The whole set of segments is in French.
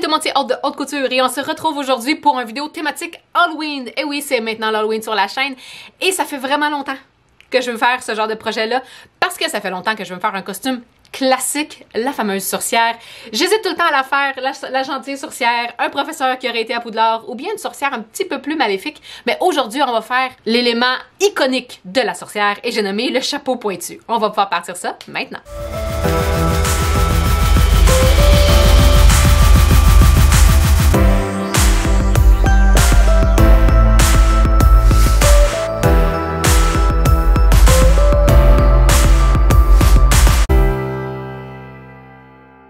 tout le monde, c'est Aude de Haute Couture et on se retrouve aujourd'hui pour une vidéo thématique Halloween. Et oui, c'est maintenant l'Halloween sur la chaîne et ça fait vraiment longtemps que je veux faire ce genre de projet-là parce que ça fait longtemps que je veux me faire un costume classique, la fameuse sorcière. J'hésite tout le temps à la faire, la gentille sorcière, un professeur qui aurait été à Poudlard ou bien une sorcière un petit peu plus maléfique. Mais aujourd'hui, on va faire l'élément iconique de la sorcière et j'ai nommé le chapeau pointu. On va pouvoir partir ça maintenant.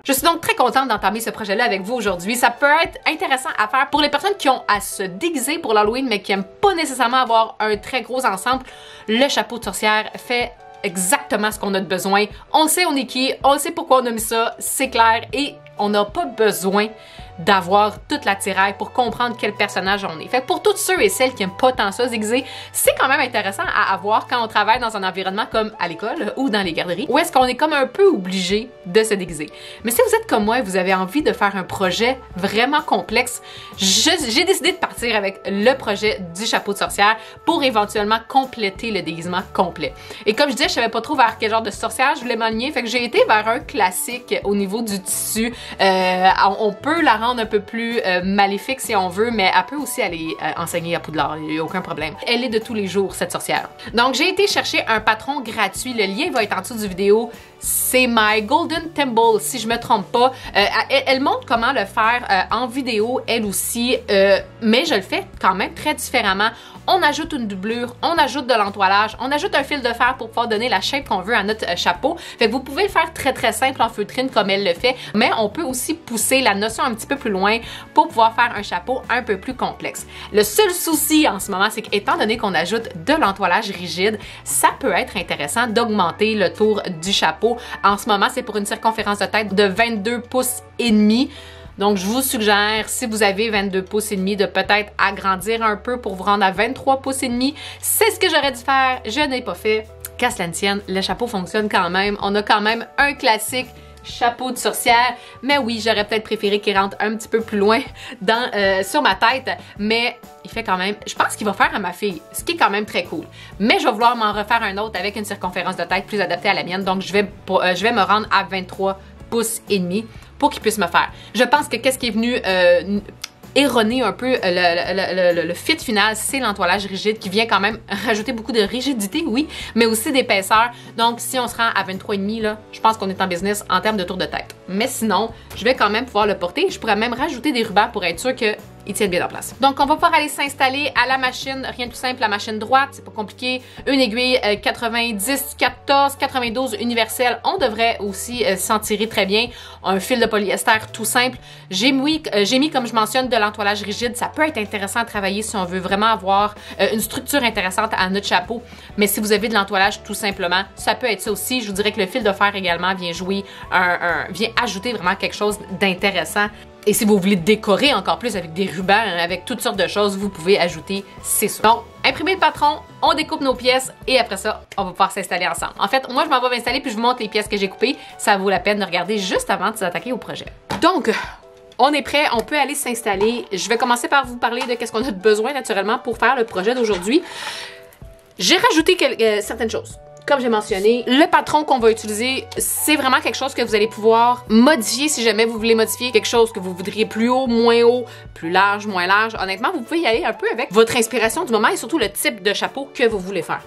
Je suis donc très contente d'entamer ce projet-là avec vous aujourd'hui. Ça peut être intéressant à faire pour les personnes qui ont à se déguiser pour l'Halloween mais qui n'aiment pas nécessairement avoir un très gros ensemble. Le chapeau de sorcière fait exactement ce qu'on a de besoin. On le sait on est qui, on le sait pourquoi on a mis ça, c'est clair et on n'a pas besoin d'avoir toute la tiraille pour comprendre quel personnage on est. Fait que pour toutes ceux et celles qui n'aiment pas tant ça se déguiser, c'est quand même intéressant à avoir quand on travaille dans un environnement comme à l'école ou dans les garderies, où est-ce qu'on est comme un peu obligé de se déguiser. Mais si vous êtes comme moi et vous avez envie de faire un projet vraiment complexe, j'ai décidé de partir avec le projet du chapeau de sorcière pour éventuellement compléter le déguisement complet. Et comme je disais, je savais pas trop vers quel genre de sorcière je voulais m'aligner, fait que j'ai été vers un classique au niveau du tissu. On peut la rendre un peu plus maléfique si on veut, mais elle peut aussi aller enseigner à Poudlard, il n'y a aucun problème. Elle est de tous les jours, cette sorcière. Donc j'ai été chercher un patron gratuit, le lien va être en dessous du vidéo. C'est My Golden Thimble, si je me trompe pas. Elle montre comment le faire en vidéo, elle aussi, mais je le fais quand même très différemment. On ajoute une doublure, on ajoute de l'entoilage, on ajoute un fil de fer pour pouvoir donner la shape qu'on veut à notre chapeau. Fait que vous pouvez le faire très simple en feutrine comme elle le fait, mais on peut aussi pousser la notion un petit peu plus loin pour pouvoir faire un chapeau un peu plus complexe. Le seul souci en ce moment, c'est qu'étant donné qu'on ajoute de l'entoilage rigide, ça peut être intéressant d'augmenter le tour du chapeau. En ce moment, c'est pour une circonférence de tête de 22 pouces et demi. Donc, je vous suggère, si vous avez 22 pouces et demi, de peut-être agrandir un peu pour vous rendre à 23 pouces et demi. C'est ce que j'aurais dû faire, je n'ai pas fait. Qu'à cela ne tienne, le chapeau fonctionne quand même. On a quand même un classique chapeau de sorcière, mais oui, j'aurais peut-être préféré qu'il rentre un petit peu plus loin sur ma tête, mais il fait quand même, je pense qu'il va faire à ma fille, ce qui est quand même très cool. Mais je vais vouloir m'en refaire un autre avec une circonférence de tête plus adaptée à la mienne, donc je vais me rendre à 23 pouces et demi pour qu'il puisse me faire. Je pense que qu'est-ce qui est venu erroner un peu le fit final, c'est l'entoilage rigide qui vient quand même rajouter beaucoup de rigidité, oui, mais aussi d'épaisseur. Donc, si on se rend à 23,5, là, je pense qu'on est en business en termes de tour de tête. Mais sinon, je vais quand même pouvoir le porter. Je pourrais même rajouter des rubans pour être sûr que ils tiennent bien en place. Donc, on va pouvoir aller s'installer à la machine. Rien de tout simple, la machine droite, c'est pas compliqué. Une aiguille 90, 14, 92 universelle. On devrait aussi s'en tirer très bien. Un fil de polyester tout simple. J'ai mis, comme je mentionne, de l'entoilage rigide. Ça peut être intéressant à travailler si on veut vraiment avoir une structure intéressante à notre chapeau. Mais si vous avez de l'entoilage tout simplement, ça peut être ça aussi. Je vous dirais que le fil de fer également vient jouer vient ajouter vraiment quelque chose d'intéressant. Et si vous voulez décorer encore plus avec des rubans, avec toutes sortes de choses, vous pouvez ajouter ces sous. Donc, imprimer le patron, on découpe nos pièces et après ça, on va pouvoir s'installer ensemble. En fait, moi, je m'en vais m'installer puis je vous montre les pièces que j'ai coupées. Ça vaut la peine de regarder juste avant de s'attaquer au projet. Donc, on est prêt, on peut aller s'installer. Je vais commencer par vous parler de qu'est-ce qu'on a de besoin naturellement pour faire le projet d'aujourd'hui. J'ai rajouté certaines choses. Comme j'ai mentionné, le patron qu'on va utiliser, c'est vraiment quelque chose que vous allez pouvoir modifier si jamais vous voulez modifier quelque chose que vous voudriez plus haut, moins haut, plus large, moins large. Honnêtement, vous pouvez y aller un peu avec votre inspiration du moment et surtout le type de chapeau que vous voulez faire.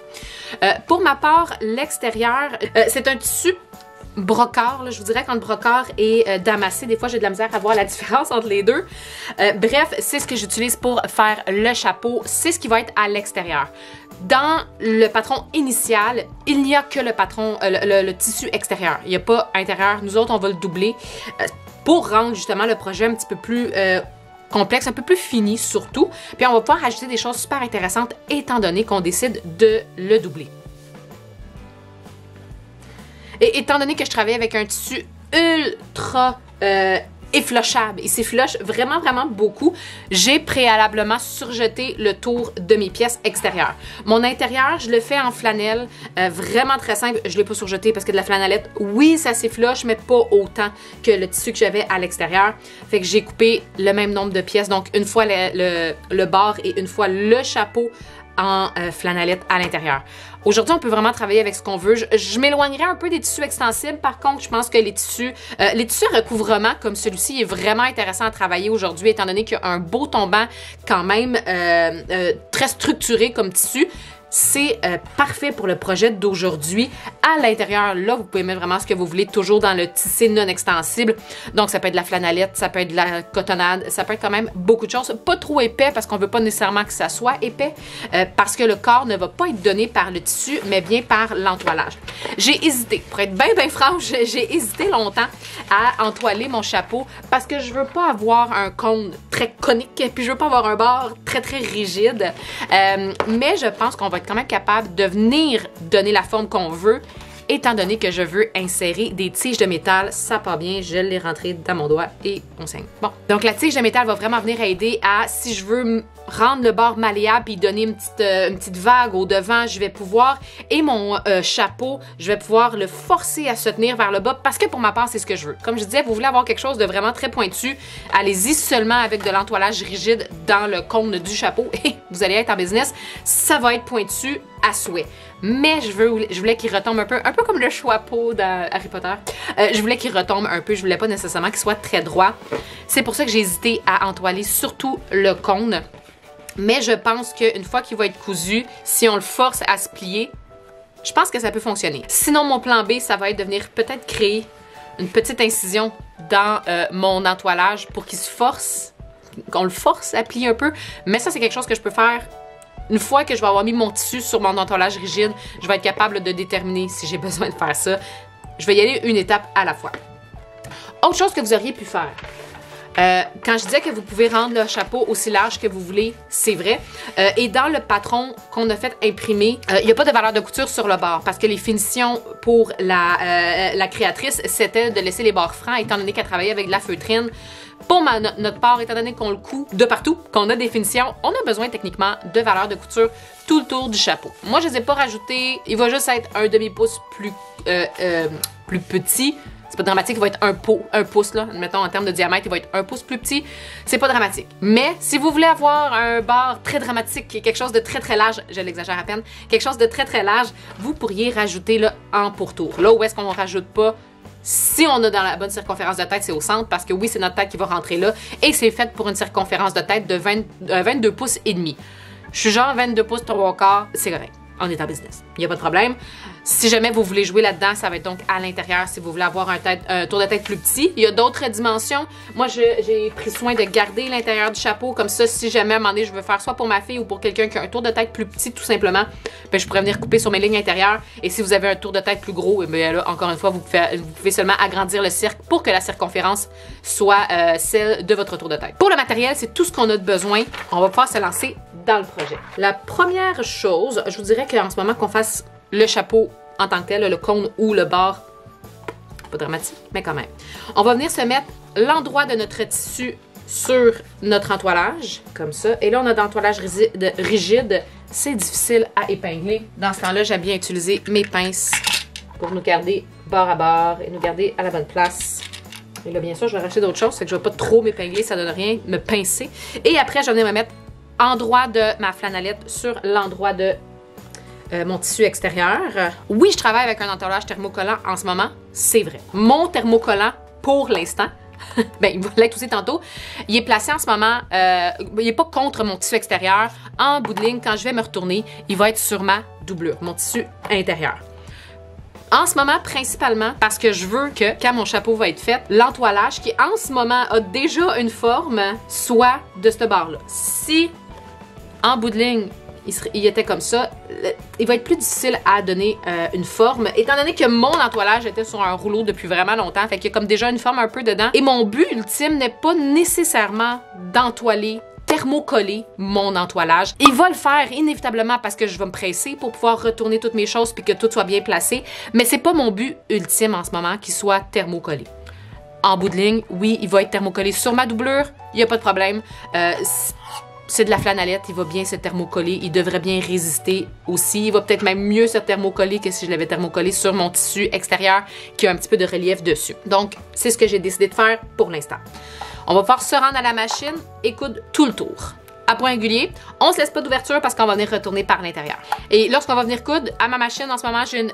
Pour ma part, l'extérieur, c'est un tissu brocart, là, je vous dirais qu'entre brocart et damassé, des fois j'ai de la misère à voir la différence entre les deux. Bref, c'est ce que j'utilise pour faire le chapeau, c'est ce qui va être à l'extérieur. Dans le patron initial, il n'y a que le patron, le tissu extérieur. Il n'y a pas intérieur. Nous autres, on va le doubler pour rendre justement le projet un petit peu plus complexe, un peu plus fini surtout. Puis on va pouvoir ajouter des choses super intéressantes étant donné qu'on décide de le doubler. Et étant donné que je travaille avec un tissu ultra eflochable. Il s'efloche vraiment, vraiment beaucoup. J'ai préalablement surjeté le tour de mes pièces extérieures. Mon intérieur, je le fais en flanelle, vraiment très simple. Je ne l'ai pas surjeté parce que de la flanellette, oui, ça s'efloche, mais pas autant que le tissu que j'avais à l'extérieur. Fait que j'ai coupé le même nombre de pièces, donc une fois le bord et une fois le chapeau en flanellette à l'intérieur. Aujourd'hui, on peut vraiment travailler avec ce qu'on veut. Je m'éloignerai un peu des tissus extensibles. Par contre, je pense que les tissus à recouvrement comme celui-ci est vraiment intéressant à travailler aujourd'hui, étant donné qu'il y a un beau tombant quand même très structuré comme tissu. C'est parfait pour le projet d'aujourd'hui. À l'intérieur, là, vous pouvez mettre vraiment ce que vous voulez, toujours dans le tissé non extensible. Donc, ça peut être de la flanellette, ça peut être de la cotonnade, ça peut être quand même beaucoup de choses. Pas trop épais, parce qu'on veut pas nécessairement que ça soit épais, parce que le corps ne va pas être donné par le tissu, mais bien par l'entoilage. J'ai hésité, pour être bien franche, j'ai hésité longtemps à entoiler mon chapeau, parce que je veux pas avoir un cône très conique, puis je veux pas avoir un bord très rigide. Mais je pense qu'on va être quand même capable de venir donner la forme qu'on veut, étant donné que je veux insérer des tiges de métal. Ça part bien, je l'ai rentré dans mon doigt et on saigne. Bon, donc la tige de métal va vraiment venir aider à, si je veux rendre le bord malléable et donner une petite vague au devant, je vais pouvoir, et mon chapeau, je vais pouvoir le forcer à se tenir vers le bas, parce que pour ma part, c'est ce que je veux. Comme je disais, vous voulez avoir quelque chose de vraiment très pointu, allez-y seulement avec de l'entoilage rigide dans le cône du chapeau et vous allez être en business. Ça va être pointu à souhait. Mais je voulais qu'il retombe un peu comme le chapeau dans Harry Potter. Je voulais qu'il retombe un peu, je voulais pas nécessairement qu'il soit très droit. C'est pour ça que j'ai hésité à entoiler surtout le cône. Mais je pense qu'une fois qu'il va être cousu, si on le force à se plier, je pense que ça peut fonctionner. Sinon, mon plan B, ça va être de venir peut-être créer une petite incision dans mon entoilage pour qu'il se force, qu'on le force à plier un peu. Mais ça, c'est quelque chose que je peux faire une fois que je vais avoir mis mon tissu sur mon entoilage rigide. Je vais être capable de déterminer si j'ai besoin de faire ça. Je vais y aller une étape à la fois. Autre chose que vous auriez pu faire. Quand je disais que vous pouvez rendre le chapeau aussi large que vous voulez, c'est vrai. Et dans le patron qu'on a fait imprimer, il n'y a pas de valeur de couture sur le bord, parce que les finitions pour la créatrice, c'était de laisser les bords francs, étant donné qu'elle travaillait avec de la feutrine. Pour notre part, étant donné qu'on le coud de partout, qu'on a des finitions, on a besoin techniquement de valeur de couture tout le tour du chapeau. Moi, je ne les ai pas rajoutés. Il va juste être un demi-pouce plus petit. C'est pas dramatique, il va être un pouce, là. Mettons, en termes de diamètre, il va être un pouce plus petit. C'est pas dramatique. Mais si vous voulez avoir un bord très dramatique, quelque chose de très large, je l'exagère à peine, quelque chose de très large, vous pourriez rajouter là, en pourtour. Là où est-ce qu'on rajoute pas, si on a dans la bonne circonférence de tête, c'est au centre, parce que oui, c'est notre tête qui va rentrer là, et c'est fait pour une circonférence de tête de 22 pouces et demi. Je suis genre 22 pouces 3/4, c'est correct. On est en business. Il n'y a pas de problème. Si jamais vous voulez jouer là-dedans, ça va être donc à l'intérieur si vous voulez avoir un tour de tête plus petit. Il y a d'autres dimensions. Moi, j'ai pris soin de garder l'intérieur du chapeau. Comme ça, si jamais à un moment donné, je veux faire soit pour ma fille ou pour quelqu'un qui a un tour de tête plus petit, tout simplement, ben, je pourrais venir couper sur mes lignes intérieures. Et si vous avez un tour de tête plus gros, ben, là, encore une fois, vous pouvez seulement agrandir le cercle pour que la circonférence soit celle de votre tour de tête. Pour le matériel, c'est tout ce qu'on a de besoin. On va pouvoir se lancer dans le projet. La première chose, je vous dirais qu'en ce moment, qu'on fasse le chapeau en tant que tel, le cône ou le bord, pas dramatique, mais quand même. On va venir se mettre l'endroit de notre tissu sur notre entoilage, comme ça. Et là, on a d'entoilage rigide. C'est difficile à épingler. Dans ce temps-là, j'aime bien utiliser mes pinces pour nous garder bord à bord et nous garder à la bonne place. Et là, bien sûr, je vais racheter d'autres choses, c'est que je ne vais pas trop m'épingler, ça ne donne rien, me pincer. Et après, je vais venir me mettre endroit de ma flanellette sur l'endroit de mon tissu extérieur. Oui, je travaille avec un entoilage thermocollant en ce moment, c'est vrai. Mon thermocollant, pour l'instant, ben, il va l'être aussi tantôt, il est placé en ce moment, il n'est pas contre mon tissu extérieur. En bout de ligne, quand je vais me retourner, il va être sur ma doublure, mon tissu intérieur. En ce moment, principalement, parce que je veux que, quand mon chapeau va être fait, l'entoilage, qui en ce moment a déjà une forme, soit de ce bord-là. Si, en bout de ligne, il était comme ça, il va être plus difficile à donner une forme, étant donné que mon entoilage était sur un rouleau depuis vraiment longtemps, fait qu'il y a comme déjà une forme un peu dedans. Et mon but ultime n'est pas nécessairement d'entoiler, thermocoller mon entoilage. Il va le faire inévitablement parce que je vais me presser pour pouvoir retourner toutes mes choses puis que tout soit bien placé, mais c'est pas mon but ultime en ce moment qu'il soit thermocollé. en bout de ligne, oui, il va être thermocollé sur ma doublure, il n'y a pas de problème. C'est de la flanellette, il va bien se thermocoller, il devrait bien résister aussi. Il va peut-être même mieux se thermocoller que si je l'avais thermocollé sur mon tissu extérieur qui a un petit peu de relief dessus. Donc, c'est ce que j'ai décidé de faire pour l'instant. On va pouvoir se rendre à la machine et coudre tout le tour. À point régulier, on ne se laisse pas d'ouverture parce qu'on va venir retourner par l'intérieur. Et lorsqu'on va venir coudre, à ma machine en ce moment, j'ai une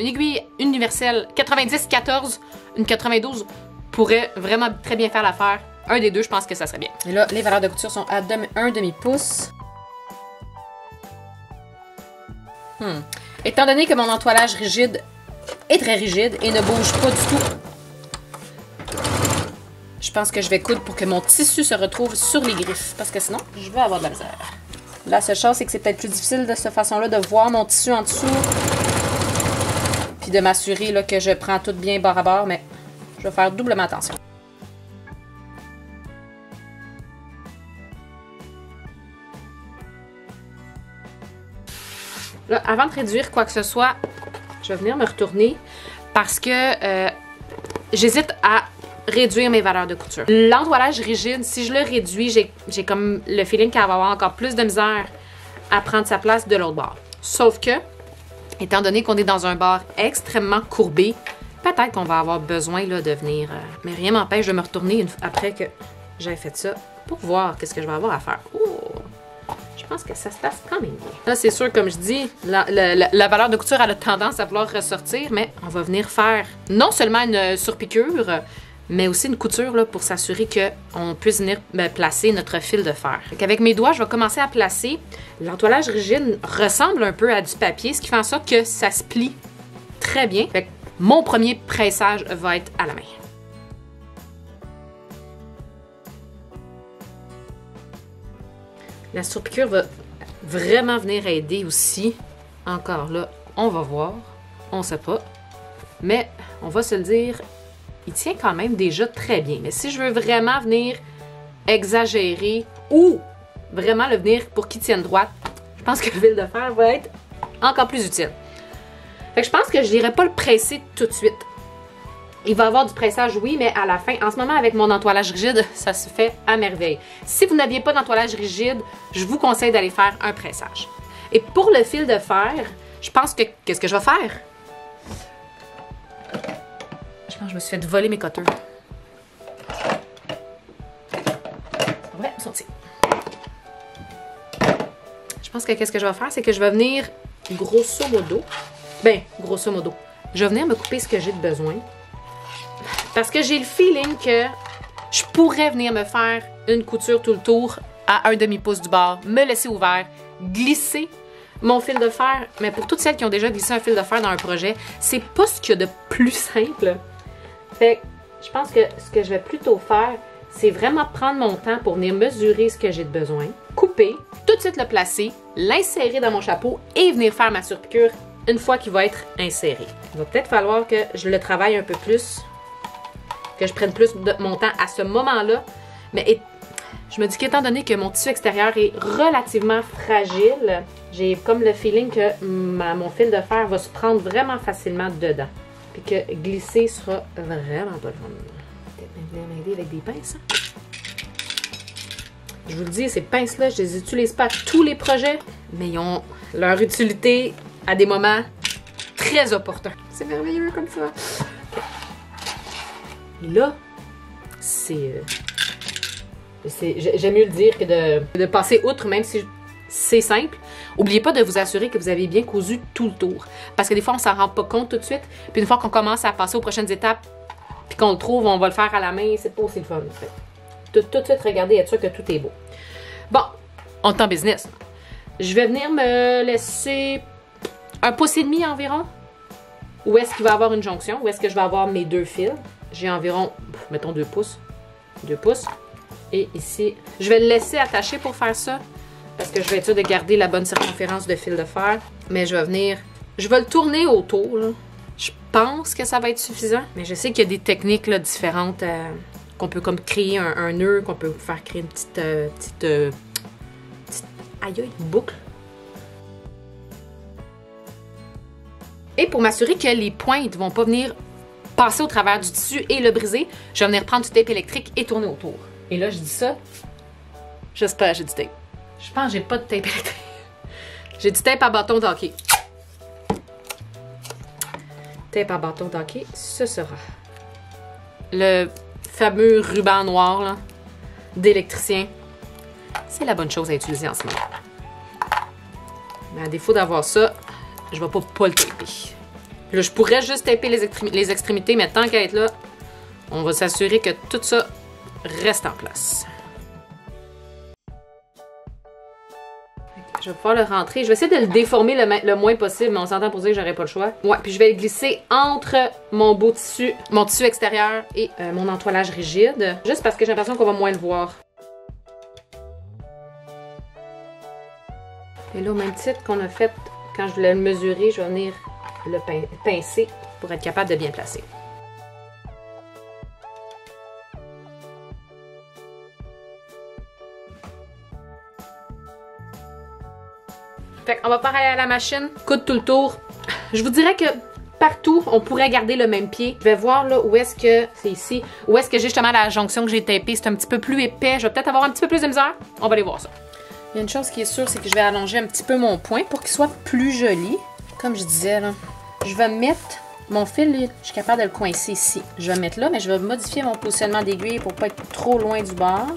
aiguille universelle 90-14, une 92 pourrait vraiment très bien faire l'affaire. Un des deux, je pense que ça serait bien. Et là, les valeurs de couture sont à 1 demi-pouce. Étant donné que mon entoilage rigide est très rigide et ne bouge pas du tout, je pense que je vais coudre pour que mon tissu se retrouve sur les griffes. Parce que sinon, je vais avoir de la misère. La seule chose, c'est que c'est peut-être plus difficile de cette façon-là de voir mon tissu en dessous. Puis de m'assurer que je prends tout bien bord à bord, mais je vais faire doublement attention. Là, avant de réduire quoi que ce soit, je vais venir me retourner parce que j'hésite à réduire mes valeurs de couture. L'entoilage rigide, si je le réduis, j'ai comme le feeling qu'elle va avoir encore plus de misère à prendre sa place de l'autre bord. Sauf que, étant donné qu'on est dans un bord extrêmement courbé, peut-être qu'on va avoir besoin là, de venir... mais rien m'empêche de me retourner après que j'ai fait ça pour voir qu'est-ce que je vais avoir à faire. Oh! Je pense que ça se passe quand même bien. Là, c'est sûr, comme je dis, la valeur de couture, elle a tendance à vouloir ressortir, mais on va venir faire non seulement une surpiqûre, mais aussi une couture là, pour s'assurer qu'on puisse venir placer notre fil de fer. Avec mes doigts, je vais commencer à placer. L'entoilage rigide ressemble un peu à du papier, ce qui fait en sorte que ça se plie très bien. Fait que mon premier pressage va être à la main. La surpiqûre va vraiment venir aider aussi. Encore là, on va voir. On ne sait pas. Mais on va se le dire, il tient quand même déjà très bien. Mais si je veux vraiment venir exagérer ou vraiment le venir pour qu'il tienne droite, je pense que le fil de fer va être encore plus utile. Fait que je pense que je n'irai pas le presser tout de suite. Il va y avoir du pressage, oui, mais à la fin, en ce moment, avec mon entoilage rigide, ça se fait à merveille. Si vous n'aviez pas d'entoilage rigide, je vous conseille d'aller faire un pressage. Et pour le fil de fer, je pense que... Qu'est-ce que je vais faire? Je pense que je me suis fait voler mes cutters. Ouais, sorti. Je pense que qu'est-ce que je vais faire, c'est que je vais venir, grosso modo, je vais venir me couper ce que j'ai de besoin. Parce que j'ai le feeling que je pourrais venir me faire une couture tout le tour à 1 demi-pouce du bord, me laisser ouvert, glisser mon fil de fer. Mais pour toutes celles qui ont déjà glissé un fil de fer dans un projet, c'est pas ce qu'il y a de plus simple. Fait que je pense que ce que je vais plutôt faire, c'est vraiment prendre mon temps pour venir mesurer ce que j'ai de besoin, couper, tout de suite le placer, l'insérer dans mon chapeau et venir faire ma surpiqûre une fois qu'il va être inséré. Il va peut-être falloir que je le travaille un peu plus, que je prenne plus de mon temps à ce moment-là. Mais je me dis qu'étant donné que mon tissu extérieur est relativement fragile, j'ai comme le feeling que mon fil de fer va se prendre vraiment facilement dedans. Puis que glisser sera vraiment pas le fun. Peut-être venir m'aider avec des pinces. Hein? Je vous le dis, ces pinces-là, je les utilise pas à tous les projets, mais ils ont leur utilité à des moments très opportuns. C'est merveilleux comme ça. Là, j'aime mieux le dire que de passer outre, même si c'est simple. N'oubliez pas de vous assurer que vous avez bien cousu tout le tour. Parce que des fois, on s'en rend pas compte tout de suite. Puis une fois qu'on commence à passer aux prochaines étapes, puis qu'on le trouve, on va le faire à la main. C'est pas aussi le fun. Tout de suite, regardez, être sûr que tout est beau. Bon, on est en business. Je vais venir me laisser 1,5 pouce environ. Où est-ce qu'il va y avoir une jonction? Où est-ce que je vais avoir mes deux fils? J'ai environ, mettons 2 pouces. 2 pouces. Et ici, je vais le laisser attacher pour faire ça. Parce que je vais être sûre de garder la bonne circonférence de fil de fer. Mais je vais venir, je vais le tourner autour. Là. Je pense que ça va être suffisant. Mais je sais qu'il y a des techniques là, différentes. Qu'on peut comme créer un nœud. Qu'on peut faire créer une petite une boucle. Et pour m'assurer que les pointes ne vont pas venir passer au travers du tissu et le briser, je vais venir prendre du tape électrique et tourner autour. Et là, je dis ça, j'espère que j'ai du tape. Je pense que j'ai pas de tape électrique. J'ai du tape à bâton d'hockey. Tape à bâton d'hockey, ce sera le fameux ruban noir d'électricien. C'est la bonne chose à utiliser en ce moment. Mais à défaut d'avoir ça, je vais pas le taper. Là, je pourrais juste taper les extrémités, mais tant qu'à être là, on va s'assurer que tout ça reste en place. Je vais pouvoir le rentrer. Je vais essayer de le déformer le moins possible, mais on s'entend pour dire que j'aurai pas le choix. Ouais, puis je vais le glisser entre mon beau tissu, mon tissu extérieur et mon entoilage rigide, juste parce que j'ai l'impression qu'on va moins le voir. Et là, au même titre qu'on a fait quand je voulais le mesurer, je vais venir le pincer pour être capable de bien placer. Fait qu'on va pas aller à la machine, coudre tout le tour. Je vous dirais que partout, on pourrait garder le même pied. Je vais voir là où est-ce que, c'est ici, où est-ce que j'ai justement la jonction que j'ai tapée. C'est un petit peu plus épais. Je vais peut-être avoir un petit peu plus de misère. On va aller voir ça. Il y a une chose qui est sûre, c'est que je vais allonger un petit peu mon point pour qu'il soit plus joli. Comme je disais, là, je vais mettre mon fil, là, je suis capable de le coincer ici. Je vais le mettre là, mais je vais modifier mon positionnement d'aiguille pour pas être trop loin du bord.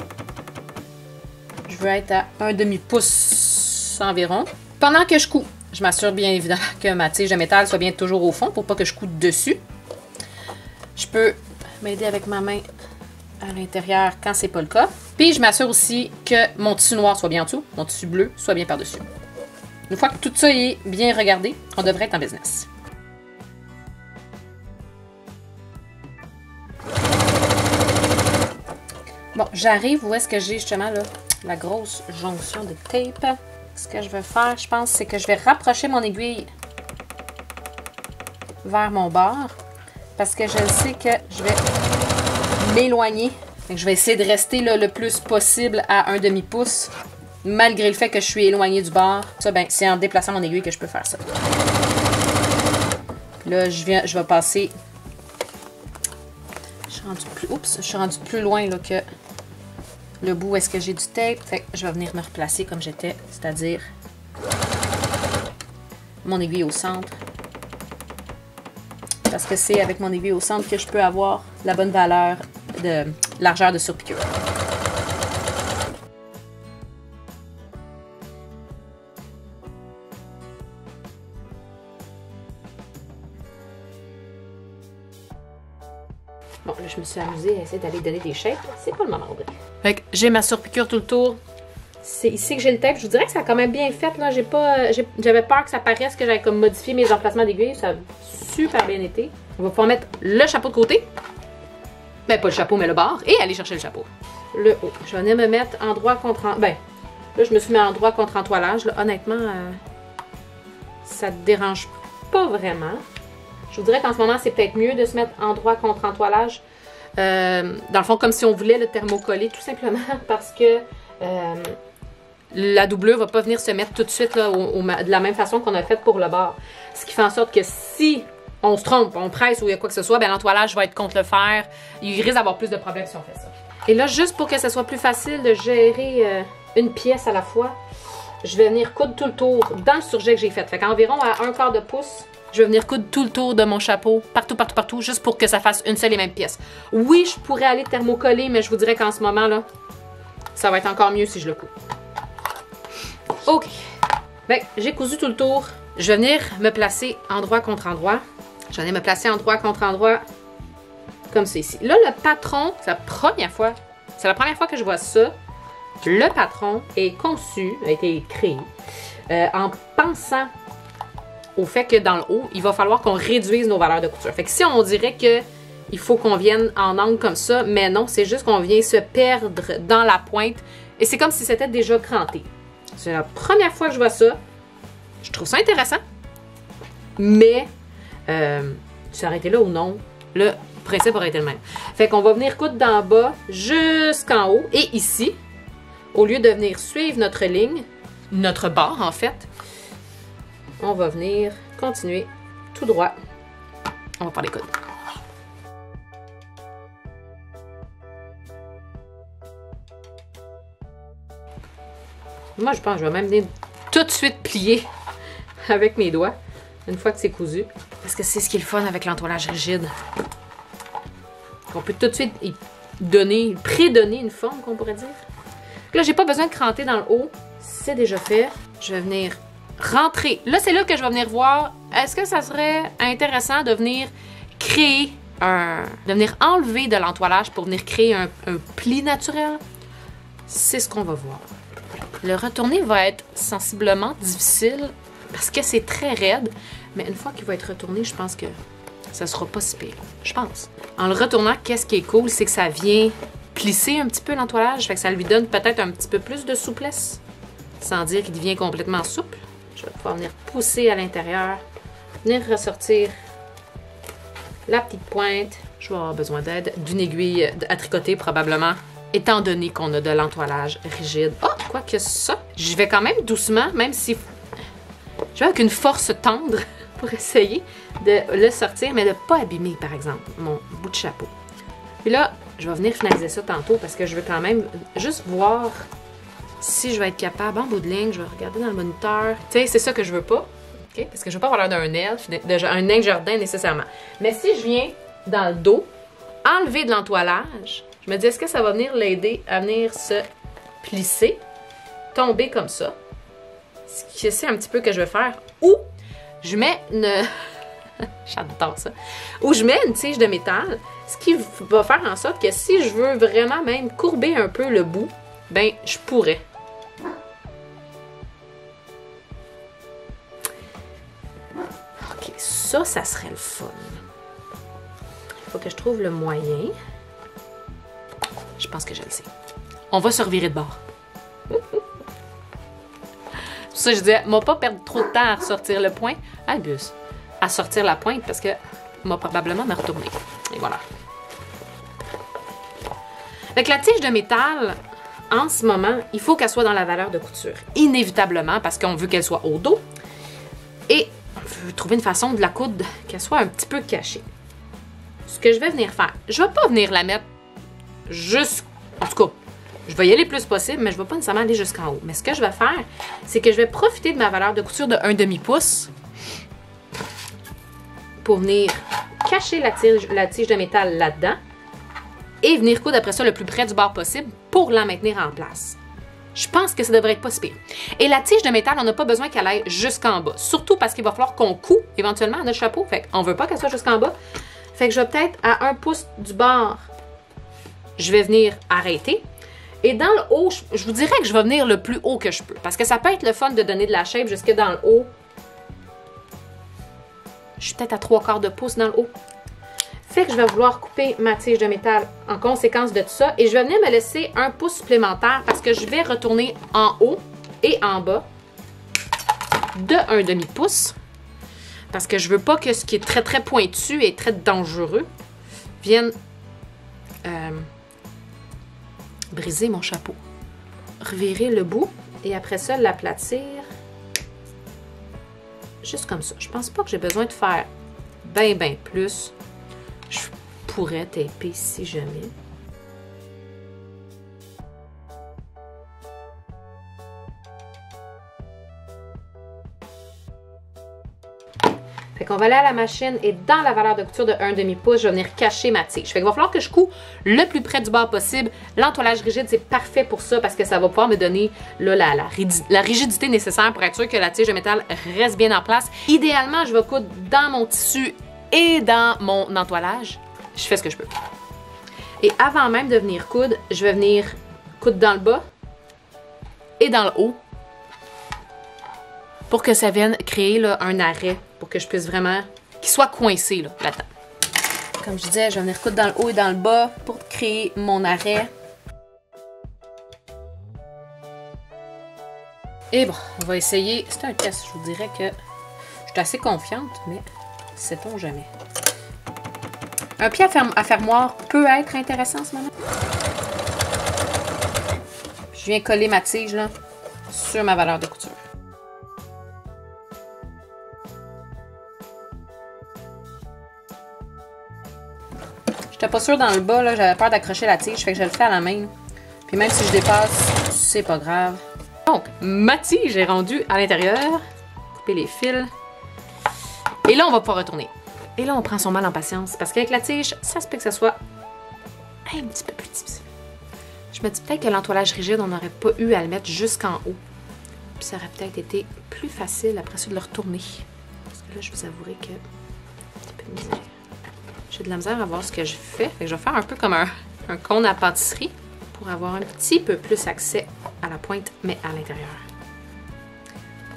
Je veux être à 1/2 pouce environ. Pendant que je couds, je m'assure bien évidemment que ma tige de métal soit bien toujours au fond pour pas que je coude dessus. Je peux m'aider avec ma main à l'intérieur quand c'est pas le cas. Puis je m'assure aussi que mon tissu noir soit bien en dessous, mon tissu bleu soit bien par-dessus. Une fois que tout ça est bien regardé, on devrait être en business. Bon, j'arrive où est-ce que j'ai justement là, la grosse jonction de tape. Ce que je vais faire, je pense, c'est que je vais rapprocher mon aiguille vers mon bord parce que je sais que je vais m'éloigner. Je vais essayer de rester là, le plus possible à 1/2 pouce malgré le fait que je suis éloignée du bord. Ça, ben, c'est en déplaçant mon aiguille que je peux faire ça. Là, je vais passer... Je suis rendue plus loin là, que le bout où est-ce que j'ai du tape. Fait que je vais venir me replacer comme j'étais, c'est-à-dire mon aiguille au centre. Parce que c'est avec mon aiguille au centre que je peux avoir la bonne valeur de largeur de surpiqûre. Bon, là, je me suis amusée à essayer d'aller donner des shapes. C'est pas le moment, Audrey. Fait que j'ai ma surpiqûre tout le tour. C'est ici que j'ai le tape. Je vous dirais que ça a quand même bien fait. Là, j'avais peur que ça paraisse que j'avais comme modifié mes emplacements d'aiguille. Ça a super bien été. On va pouvoir mettre le chapeau de côté. Ben, pas le chapeau, mais le bord. Et aller chercher le chapeau. Le haut. Je vais venir me mettre endroit contre... Ben, là, je me suis mis endroit contre entoilage. Là, honnêtement, ça te dérange pas vraiment. Je vous dirais qu'en ce moment, c'est peut-être mieux de se mettre endroit contre entoilage. Dans le fond, comme si on voulait le thermocoller, tout simplement, parce que la doublure va pas venir se mettre tout de suite là, de la même façon qu'on a fait pour le bord. Ce qui fait en sorte que si on se trompe, on presse ou il y a quoi que ce soit, ben l'entoilage va être contre le fer. Il risque d'avoir plus de problèmes si on fait ça. Et là, juste pour que ce soit plus facile de gérer une pièce à la fois, je vais venir coudre tout le tour dans le surjet que j'ai fait. Fait qu'environ à 1/4 pouce, je vais venir coudre tout le tour de mon chapeau, partout, juste pour que ça fasse une seule et même pièce. Oui, je pourrais aller thermocoller, mais je vous dirais qu'en ce moment, là, ça va être encore mieux si je le couds. OK. Ben, j'ai cousu tout le tour. Je vais venir me placer endroit contre endroit. Je vais venir me placer endroit contre endroit, comme c'est ici. Là, le patron, c'est la première fois que je vois ça. Le patron est conçu, a été créé, en pensant au fait que dans le haut, il va falloir qu'on réduise nos valeurs de couture. Fait que si on dirait que il faut qu'on vienne en angle comme ça, mais non, c'est juste qu'on vient se perdre dans la pointe et c'est comme si c'était déjà cranté. C'est la première fois que je vois ça. Je trouve ça intéressant, mais tu arrêté là ou non, le principe aurait été le même. Fait qu'on va venir coudre d'en bas jusqu'en haut et ici, au lieu de venir suivre notre ligne, notre barre en fait, on va venir continuer tout droit. On va faire les coudes. Moi, je pense que je vais même venir tout de suite plier avec mes doigts, une fois que c'est cousu. Parce que c'est ce qui est le fun avec l'entoilage rigide. On peut tout de suite y donner, prédonner une forme, qu'on pourrait dire. Là, j'ai pas besoin de cranter dans le haut. C'est déjà fait. Je vais venir rentrer. Là, c'est là que je vais venir voir, est-ce que ça serait intéressant de venir créer de venir enlever de l'entoilage pour venir créer un pli naturel? C'est ce qu'on va voir. Le retourner va être sensiblement difficile parce que c'est très raide, mais une fois qu'il va être retourné, je pense que ça sera pas si pire. Je pense. En le retournant, qu'est-ce qui est cool, c'est que ça vient plisser un petit peu l'entoilage, fait que ça lui donne peut-être un petit peu plus de souplesse, sans dire qu'il devient complètement souple. Je vais pouvoir venir pousser à l'intérieur, venir ressortir la petite pointe. Je vais avoir besoin d'aide, d'une aiguille à tricoter probablement, étant donné qu'on a de l'entoilage rigide. Oh, quoi que ça! J'y vais quand même doucement, même si je vais avec une force tendre pour essayer de le sortir, mais de ne pas abîmer, par exemple, mon bout de chapeau. Puis là, je vais venir finaliser ça tantôt parce que je veux quand même juste voir si je vais être capable, en bout de ligne, je vais regarder dans le moniteur. Tu sais, c'est ça que je veux pas, okay? Parce que je veux pas avoir l'air d'un elfe, un nain de jardin nécessairement. Mais si je viens dans le dos, enlever de l'entoilage, je me dis, est-ce que ça va venir l'aider à venir se plisser, tomber comme ça? Ce que c'est un petit peu que je vais faire. Ou je mets une... J'adore ça. Ou je mets une tige de métal, ce qui va faire en sorte que si je veux vraiment même courber un peu le bout, ben je pourrais. Ok, ça serait le fun. Il faut que je trouve le moyen. Je pense que je le sais. On va se revirer de bord. Pour ça, je disais, moi pas perdre trop de temps à ressortir le point. Ah, bus. À sortir la pointe parce que m'a probablement me retourner. Et voilà. Avec la tige de métal, en ce moment, il faut qu'elle soit dans la valeur de couture. Inévitablement, parce qu'on veut qu'elle soit au dos. Et on veut trouver une façon de la coudre qu'elle soit un petit peu cachée. Ce que je vais venir faire, je ne vais pas venir la mettre juste... En tout cas, je vais y aller le plus possible, mais je ne vais pas nécessairement aller jusqu'en haut. Mais ce que je vais faire, c'est que je vais profiter de ma valeur de couture de 1/2 pouce pour venir cacher la tige de métal là-dedans et venir coudre après ça le plus près du bord possible pour la maintenir en place. Je pense que ça devrait être pas si pire. Et la tige de métal, on n'a pas besoin qu'elle aille jusqu'en bas. Surtout parce qu'il va falloir qu'on coud éventuellement à notre chapeau. Fait qu'on ne veut pas qu'elle soit jusqu'en bas. Fait que je vais peut-être à 1 pouce du bord, je vais venir arrêter. Et dans le haut, je vous dirais que je vais venir le plus haut que je peux. Parce que ça peut être le fun de donner de la shape jusque dans le haut. Je suis peut-être à 3/4 de pouce dans le haut. Fait que je vais vouloir couper ma tige de métal en conséquence de tout ça. Et je vais venir me laisser 1 pouce supplémentaire parce que je vais retourner en haut et en bas de 1/2 pouce. Parce que je veux pas que ce qui est très très pointu et très dangereux vienne briser mon chapeau. Revirer le bout et après ça l'aplatir. Juste comme ça. Je pense pas que j'ai besoin de faire ben plus. Je pourrais taper si jamais. Fait qu'on va aller à la machine et dans la valeur de couture de 1/2 pouce, je vais venir cacher ma tige. Fait qu'il va falloir que je couds le plus près du bord possible. L'entoilage rigide, c'est parfait pour ça parce que ça va pouvoir me donner là, la rigidité nécessaire pour être sûr que la tige de métal reste bien en place. Idéalement, je vais coudre dans mon tissu et dans mon entoilage. Je fais ce que je peux. Et avant même de venir coudre, je vais venir coudre dans le bas et dans le haut pour que ça vienne créer là, un arrêt, pour que je puisse vraiment, qu'il soit coincé là-dedans. Comme je disais, je vais venir coudre dans le haut et dans le bas pour créer mon arrêt. Et bon, on va essayer. C'est un test, je vous dirais que je suis assez confiante, mais sait-on jamais. Un pied à fermoir peut être intéressant en ce moment. Je viens coller ma tige là, sur ma valeur de couture. J'étais pas sûre dans le bas, j'avais peur d'accrocher la tige, fait que je le fais à la main. Puis même si je dépasse, c'est pas grave. Donc, ma tige est rendue à l'intérieur. Couper les fils. Et là, on va pouvoir retourner. Et là, on prend son mal en patience. Parce qu'avec la tige, ça se peut que ça soit un petit peu plus difficile. Je me dis peut-être que l'entoilage rigide, on n'aurait pas eu à le mettre jusqu'en haut. Puis ça aurait peut-être été plus facile après ça de le retourner. Parce que là, je vous avouerai que... un petit peu de misère. J'ai de la misère à voir ce que je fais. Fait que je vais faire un peu comme un cône à pâtisserie pour avoir un petit peu plus accès à la pointe, mais à l'intérieur.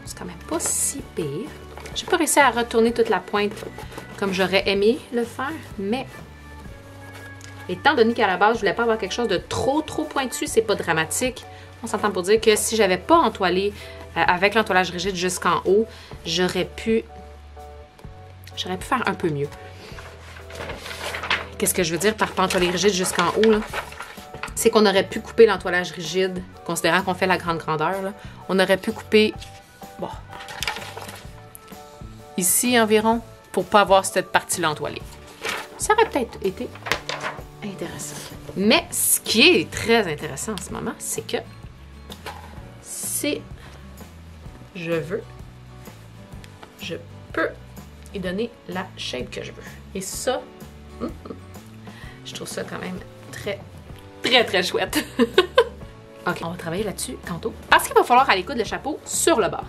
C'est quand même pas si pire. J'ai pas réussi à retourner toute la pointe comme j'aurais aimé le faire, mais étant donné qu'à la base, je voulais pas avoir quelque chose de trop pointu, c'est pas dramatique. On s'entend pour dire que si j'avais pas entoilé avec l'entoilage rigide jusqu'en haut, j'aurais pu faire un peu mieux. Qu'est-ce que je veux dire par pas entoiler rigide jusqu'en haut, là? C'est qu'on aurait pu couper l'entoilage rigide, considérant qu'on fait la grande grandeur, là. On aurait pu couper, bon, ici environ, pour pas avoir cette partie-là entoilée. Ça aurait peut-être été intéressant. Mais ce qui est très intéressant en ce moment, c'est que si je veux, je peux y donner la shape que je veux. Et ça, je trouve ça quand même très chouette. Ok, on va travailler là-dessus tantôt. Parce qu'il va falloir aller coudre le chapeau sur le bord.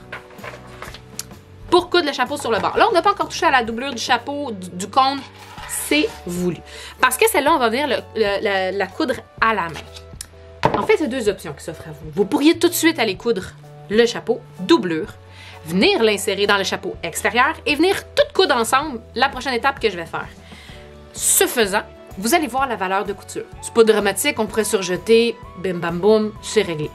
Pour coudre le chapeau sur le bord. Là, on n'a pas encore touché à la doublure du chapeau, du cône. C'est voulu. Parce que celle-là, on va venir la coudre à la main. En fait, il y a deux options qui s'offrent à vous. Vous pourriez tout de suite aller coudre le chapeau doublure, venir l'insérer dans le chapeau extérieur et venir tout coudre ensemble la prochaine étape que je vais faire. Ce faisant, vous allez voir la valeur de couture. C'est pas dramatique, on pourrait surjeter, bim bam boum, c'est réglé.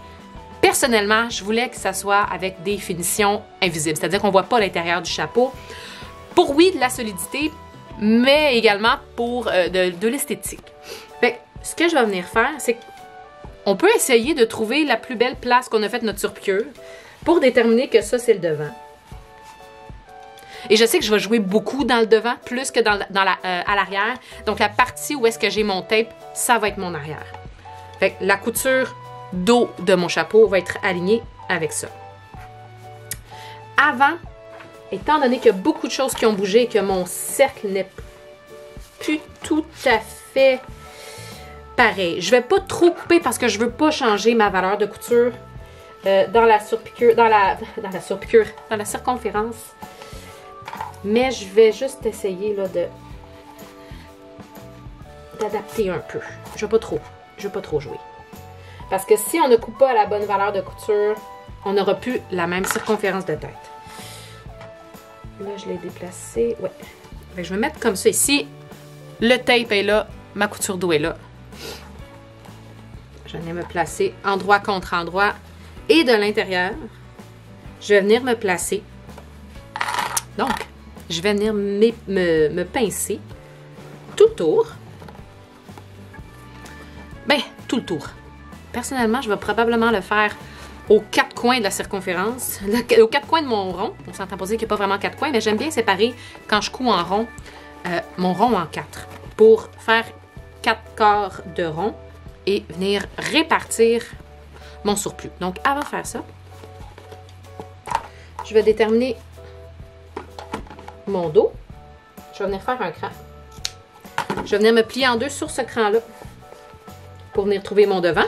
Personnellement, je voulais que ça soit avec des finitions invisibles, c'est-à-dire qu'on voit pas l'intérieur du chapeau. Pour, oui, de la solidité, mais également pour de l'esthétique. Fait que, ce que je vais venir faire, c'est qu'on peut essayer de trouver la plus belle place qu'on a faite notre surpiqûre pour déterminer que ça, c'est le devant. Et je sais que je vais jouer beaucoup dans le devant, plus que à l'arrière. Donc, la partie où est-ce que j'ai mon tape, ça va être mon arrière. Fait que la couture dos de mon chapeau va être alignée avec ça. Avant, étant donné qu'il y a beaucoup de choses qui ont bougé et que mon cercle n'est plus tout à fait pareil. Je ne vais pas trop couper parce que je ne veux pas changer ma valeur de couture dans la surpiqûre, dans la circonférence. Mais je vais juste essayer là, d'adapter un peu. Je ne veux pas trop jouer. Parce que si on ne coupe pas à la bonne valeur de couture, on n'aura plus la même circonférence de tête. Là, je l'ai déplacé. Ouais. Je vais mettre comme ça ici. Le tape est là. Ma couture dos est là. Je vais venir me placer endroit contre endroit. Et de l'intérieur, je vais venir me placer. Donc, je vais venir me pincer tout le tour. Ben, tout le tour. Personnellement, je vais probablement le faire aux quatre coins de la circonférence, aux quatre coins de mon rond. On s'entend pas dire qu'il n'y a pas vraiment quatre coins, mais j'aime bien séparer, quand je couds en rond, mon rond en quatre, pour faire 4 quarts de rond et venir répartir mon surplus. Donc, avant de faire ça, je vais déterminer mon dos. Je vais venir faire un cran. Je vais venir me plier en deux sur ce cran-là pour venir trouver mon devant.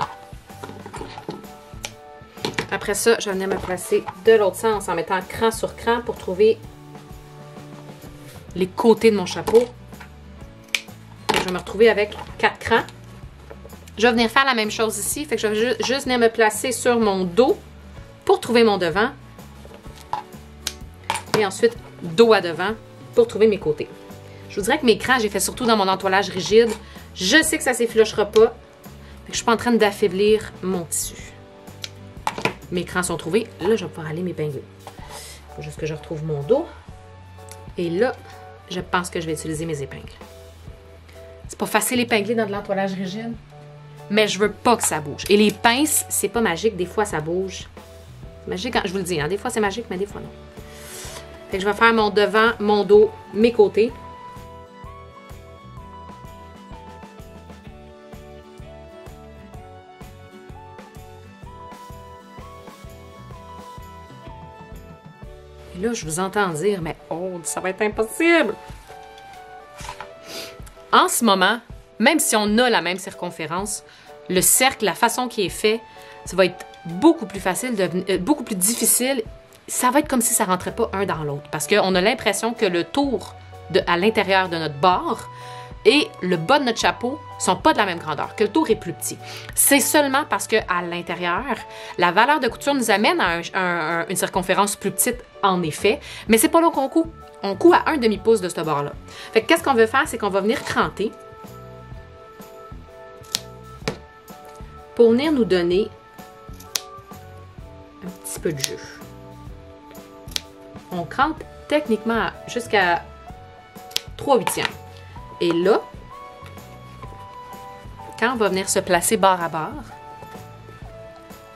Après ça, je vais venir me placer de l'autre sens en mettant cran sur cran pour trouver les côtés de mon chapeau. Et je vais me retrouver avec 4 crans. Je vais venir faire la même chose ici. Fait que je vais juste venir me placer sur mon dos pour trouver mon devant. Et ensuite, dos à devant pour trouver mes côtés. Je vous dirais que mes crans, j'ai fait surtout dans mon entoilage rigide. Je sais que ça ne s'effilochera pas. Fait que je ne suis pas en train d'affaiblir mon tissu. Mes crans sont trouvés. Là, je vais pouvoir aller m'épingler. Il faut juste que je retrouve mon dos. Et là, je pense que je vais utiliser mes épingles. C'est pas facile d'épingler dans de l'entoilage rigide, mais je veux pas que ça bouge. Et les pinces, c'est pas magique. Des fois, ça bouge. C'est magique, je vous le dis. Hein? Des fois, c'est magique, mais des fois, non. Fait que je vais faire mon devant, mon dos, mes côtés. Et là, je vous entends dire, mais oh, ça va être impossible! En ce moment, même si on a la même circonférence, le cercle, la façon qui est fait, ça va être beaucoup plus facile, beaucoup plus difficile. Ça va être comme si ça ne rentrait pas un dans l'autre. Parce qu'on a l'impression que le tour à l'intérieur de notre bord et le bas de notre chapeau ne sont pas de la même grandeur, que le tour est plus petit. C'est seulement parce qu'à l'intérieur, la valeur de couture nous amène à une circonférence plus petite, en effet, mais c'est pas là qu'on coud. On coud à un demi-pouce de ce bord-là. Fait que qu'est-ce qu'on veut faire, c'est qu'on va venir cranter pour venir nous donner un petit peu de jeu. On crante techniquement jusqu'à 3/8. Et là, quand on va venir se placer bord à bord,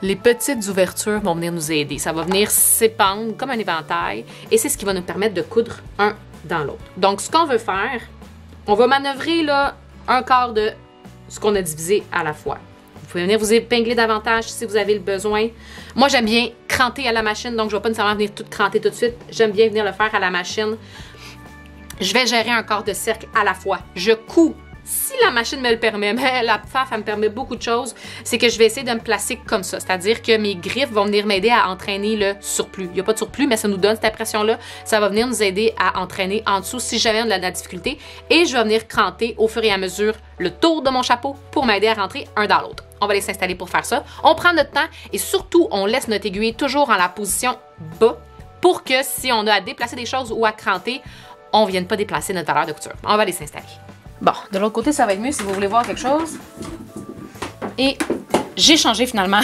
les petites ouvertures vont venir nous aider. Ça va venir s'épandre comme un éventail et c'est ce qui va nous permettre de coudre un dans l'autre. Donc, ce qu'on veut faire, on va manœuvrer là, un quart de ce qu'on a divisé à la fois. Vous pouvez venir vous épingler davantage si vous avez le besoin. Moi, j'aime bien cranter à la machine, donc je ne vais pas nécessairement venir tout cranter tout de suite. J'aime bien venir le faire à la machine. Je vais gérer un quart de cercle à la fois. Je couds si la machine me le permet, mais la PFAF, elle me permet beaucoup de choses, c'est que je vais essayer de me placer comme ça. C'est-à-dire que mes griffes vont venir m'aider à entraîner le surplus. Il n'y a pas de surplus, mais ça nous donne cette impression-là. Ça va venir nous aider à entraîner en dessous si jamais on a de la difficulté. Et je vais venir cranter au fur et à mesure le tour de mon chapeau pour m'aider à rentrer un dans l'autre. On va aller s'installer pour faire ça. On prend notre temps et surtout, on laisse notre aiguille toujours en la position bas pour que si on a à déplacer des choses ou à cranter, on ne vienne pas déplacer notre valeur de couture. On va aller s'installer. Bon, de l'autre côté, ça va être mieux si vous voulez voir quelque chose. Et j'ai changé finalement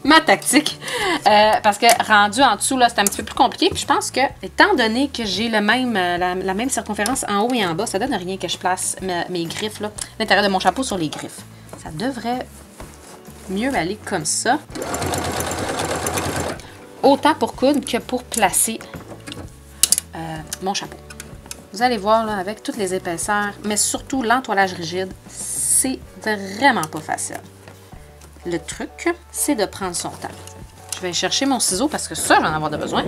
ma tactique parce que rendu en dessous, là, c'est un petit peu plus compliqué. Puis je pense que, étant donné que j'ai la même circonférence en haut et en bas, ça donne rien que je place mes griffes, là, l'intérieur de mon chapeau sur les griffes. Ça devrait mieux aller comme ça. Autant pour coudre que pour placer mon chapeau. Vous allez voir, là, avec toutes les épaisseurs, mais surtout l'entoilage rigide, c'est vraiment pas facile. Le truc, c'est de prendre son temps. Je vais chercher mon ciseau parce que ça, j'en ai avoir de besoin.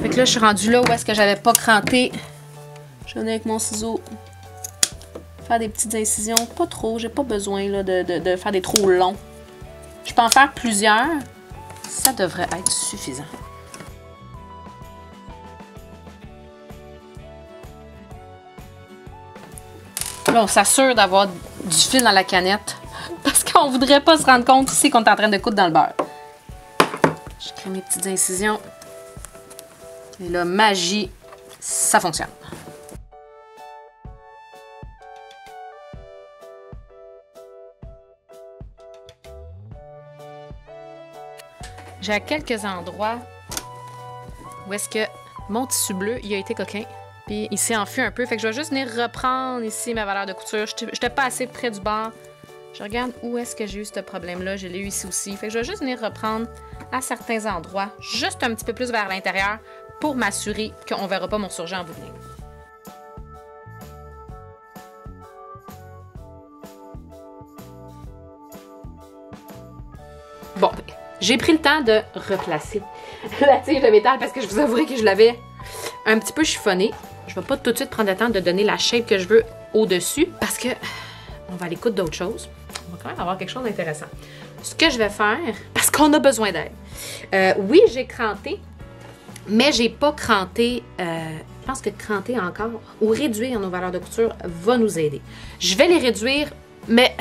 Fait que là, je suis rendue là où est-ce que j'avais pas cranté. Je venais avec mon ciseau faire des petites incisions. Pas trop, j'ai pas besoin là, de faire des trop longs. Je peux en faire plusieurs. Ça devrait être suffisant. Là, on s'assure d'avoir du fil dans la canette parce qu'on ne voudrait pas se rendre compte ici qu'on est en train de coudre dans le beurre. Je crée mes petites incisions. Et là, magie, ça fonctionne. J'ai à quelques endroits où est-ce que mon tissu bleu, il a été coquin. Puis il s'est enfui un peu. Fait que je vais juste venir reprendre ici ma valeur de couture. Je n'étais pas assez près du bord. Je regarde où est-ce que j'ai eu ce problème-là. Je l'ai eu ici aussi. Fait que je vais juste venir reprendre à certains endroits, juste un petit peu plus vers l'intérieur pour m'assurer qu'on ne verra pas mon surjet en bout de ligne. Bon, j'ai pris le temps de replacer la tige de métal parce que je vous avouerai que je l'avais un petit peu chiffonnée. Je ne vais pas tout de suite prendre le temps de donner la shape que je veux au-dessus parce que on va aller coudre d'autres choses. On va quand même avoir quelque chose d'intéressant. Ce que je vais faire, parce qu'on a besoin d'aide. Oui, j'ai cranté, mais j'ai pas cranté. Je pense que cranter encore ou réduire nos valeurs de couture va nous aider. Je vais les réduire, mais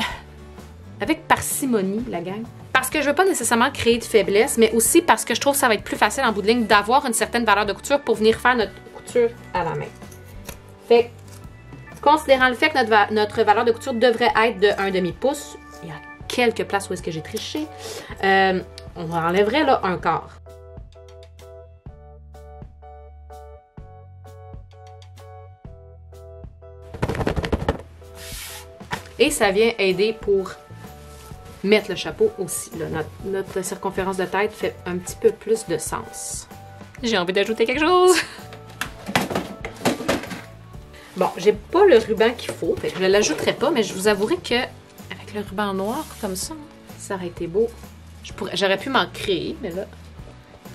avec parcimonie, la gang. Parce que je ne veux pas nécessairement créer de faiblesse, mais aussi parce que je trouve que ça va être plus facile en bout de ligne d'avoir une certaine valeur de couture pour venir faire notre couture à la main. Fait que, considérant le fait que notre valeur de couture devrait être de 1/2 pouce, il y a quelques places où est-ce que j'ai triché, on enlèverait là un quart. Et ça vient aider pour mettre le chapeau aussi. Là, notre circonférence de tête fait un petit peu plus de sens. J'ai envie d'ajouter quelque chose. Bon, j'ai pas le ruban qu'il faut, fait que je ne l'ajouterai pas, mais je vous avouerai que avec le ruban noir comme ça, ça aurait été beau. J'aurais pu m'en créer, mais là,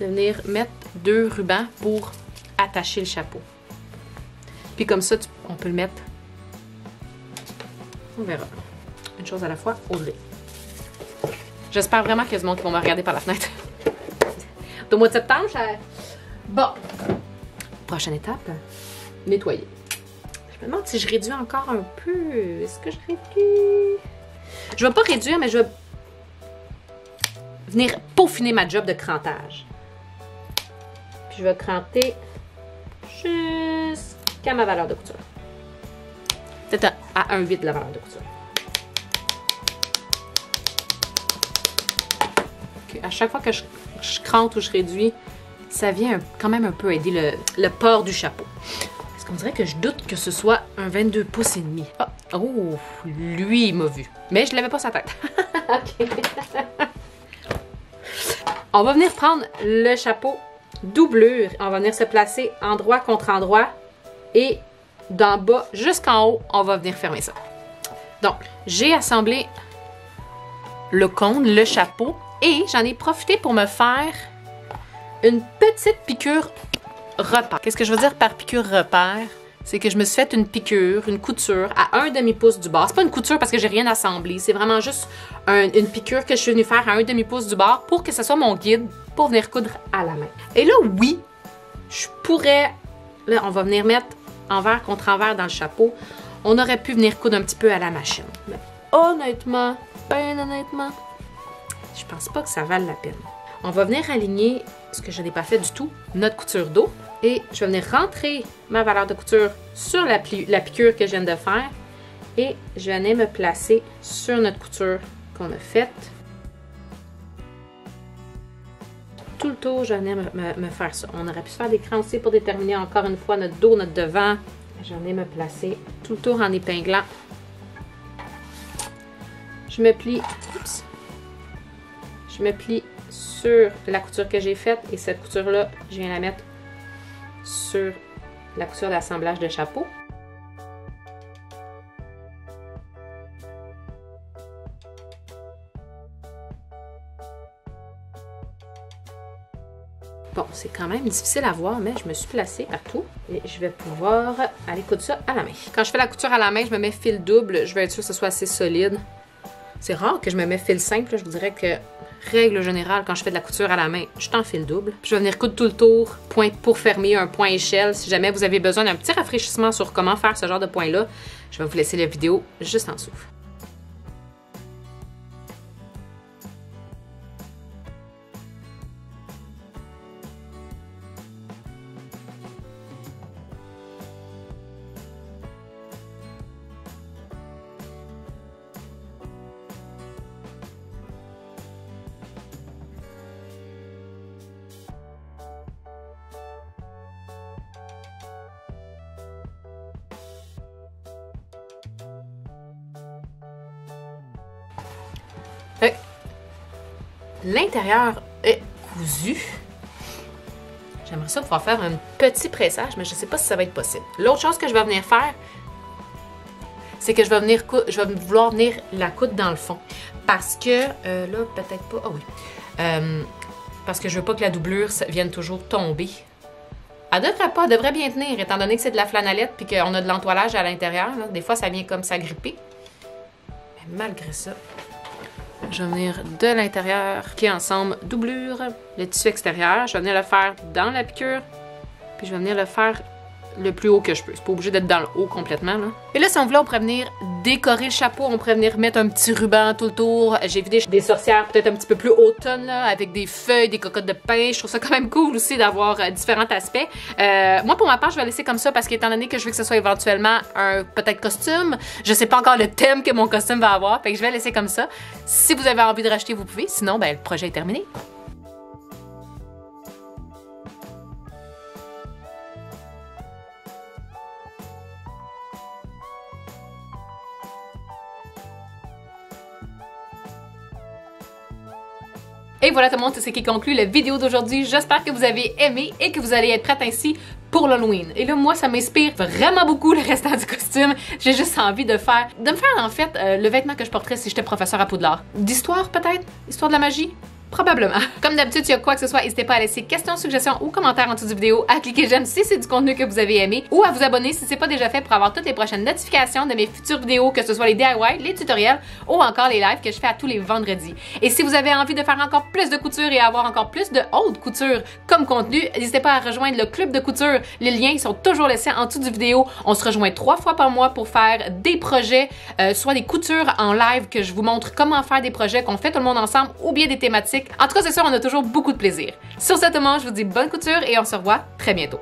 de venir mettre 2 rubans pour attacher le chapeau. Puis comme ça, on peut le mettre. On verra. Une chose à la fois, Audrey. J'espère vraiment qu'il y a du monde qui vont me regarder par la fenêtre. Au mois de septembre, Bon. Prochaine étape, nettoyer. Je me demande si je réduis encore un peu. Est-ce que je réduis? Je vais pas réduire, mais je vais venir peaufiner ma job de crantage. Puis je vais cranter jusqu'à ma valeur de couture. Peut-être à 1,8 de la valeur de couture. Okay. À chaque fois que je crante ou je réduis, ça vient quand même un peu aider le port du chapeau. Parce qu'on dirait que je doute que ce soit un 22 pouces et demi. Oh, lui, il m'a vu. Mais je l'avais pas sa tête. OK. On va venir prendre le chapeau doublure. On va venir se placer endroit contre endroit. Et d'en bas jusqu'en haut, on va venir fermer ça. Donc, j'ai assemblé le cône, le chapeau. Et j'en ai profité pour me faire une petite piqûre repère. Qu'est-ce que je veux dire par piqûre repère? C'est que je me suis fait une piqûre, une couture à 1 demi-pouce du bord. C'est pas une couture parce que j'ai rien assemblé. C'est vraiment juste une piqûre que je suis venue faire à 1 demi-pouce du bord pour que ce soit mon guide pour venir coudre à la main. Et là, oui, je pourrais... Là, on va venir mettre envers contre envers dans le chapeau. On aurait pu venir coudre un petit peu à la machine. Mais honnêtement, ben honnêtement, je pense pas que ça vale la peine. On va venir aligner, ce que je n'ai pas fait du tout, notre couture dos. Et je vais venir rentrer ma valeur de couture sur la piqûre que je viens de faire. Et je vais venir me placer sur notre couture qu'on a faite. Tout le tour, je vais venir me faire ça. On aurait pu se faire des crans aussi pour déterminer encore une fois notre dos, notre devant. Je vais venir me placer tout le tour en épinglant. Je me plie. Oups. Je me plie sur la couture que j'ai faite et cette couture-là, je viens la mettre sur la couture d'assemblage de chapeau. Bon, c'est quand même difficile à voir, mais je me suis placée partout et je vais pouvoir aller coudre ça à la main. Quand je fais la couture à la main, je me mets fil double. Je vais être sûre que ce soit assez solide. C'est rare que je me mets fil simple. Je vous dirais que, règle générale, quand je fais de la couture à la main, je t'en file double. Puis je vais venir coudre tout le tour, point pour fermer, un point échelle. Si jamais vous avez besoin d'un petit rafraîchissement sur comment faire ce genre de point-là, je vais vous laisser la vidéo juste en dessous. L'intérieur est cousu. J'aimerais ça pouvoir faire un petit pressage, mais je ne sais pas si ça va être possible. L'autre chose que je vais venir faire, c'est que je vais vouloir venir la coudre dans le fond. Parce que, là, peut-être pas... Ah oui. Parce que je veux pas que la doublure vienne toujours tomber. Elle devrait bien tenir, étant donné que c'est de la flanellette puis qu'on a de l'entoilage à l'intérieur. Des fois, ça vient comme s'agripper. Mais malgré ça... Je vais venir de l'intérieur, qui est ensemble doublure, le tissu extérieur. Je vais venir le faire dans la piqûre, puis je vais venir le faire le plus haut que je peux. C'est pas obligé d'être dans le haut complètement, là. Et là, si on voulait, on pourrait venir décorer le chapeau, on pourrait venir mettre un petit ruban tout le tour. J'ai vu des sorcières peut-être un petit peu plus automne, là, avec des feuilles, des cocottes de pain. Je trouve ça quand même cool aussi d'avoir différents aspects. Moi, pour ma part, je vais laisser comme ça parce qu'étant donné que je veux que ce soit éventuellement un peut-être costume, je sais pas encore le thème que mon costume va avoir, fait que je vais laisser comme ça. Si vous avez envie de racheter, vous pouvez. Sinon, ben, le projet est terminé. Et voilà tout le monde, c'est ce qui conclut la vidéo d'aujourd'hui. J'espère que vous avez aimé et que vous allez être prête ainsi pour l'Halloween. Et là, moi, ça m'inspire vraiment beaucoup le restant du costume. J'ai juste envie de me faire en fait le vêtement que je porterais si j'étais professeur à Poudlard. D'histoire peut-être? Histoire de la magie? Probablement. Comme d'habitude, s'il y a quoi que ce soit, n'hésitez pas à laisser questions, suggestions ou commentaires en dessous de vidéo, à cliquer j'aime si c'est du contenu que vous avez aimé ou à vous abonner si c'est pas déjà fait pour avoir toutes les prochaines notifications de mes futures vidéos, que ce soit les DIY, les tutoriels ou encore les lives que je fais à tous les vendredis. Et si vous avez envie de faire encore plus de couture et avoir encore plus de haute couture comme contenu, n'hésitez pas à rejoindre le club de couture. Les liens sont toujours laissés en dessous de vidéo. On se rejoint 3 fois par mois pour faire des projets, soit des coutures en live que je vous montre comment faire des projets qu'on fait tout le monde ensemble ou bien des thématiques. En tout cas, c'est sûr, on a toujours beaucoup de plaisir. Sur ce, tout le monde, je vous dis bonne couture et on se revoit très bientôt.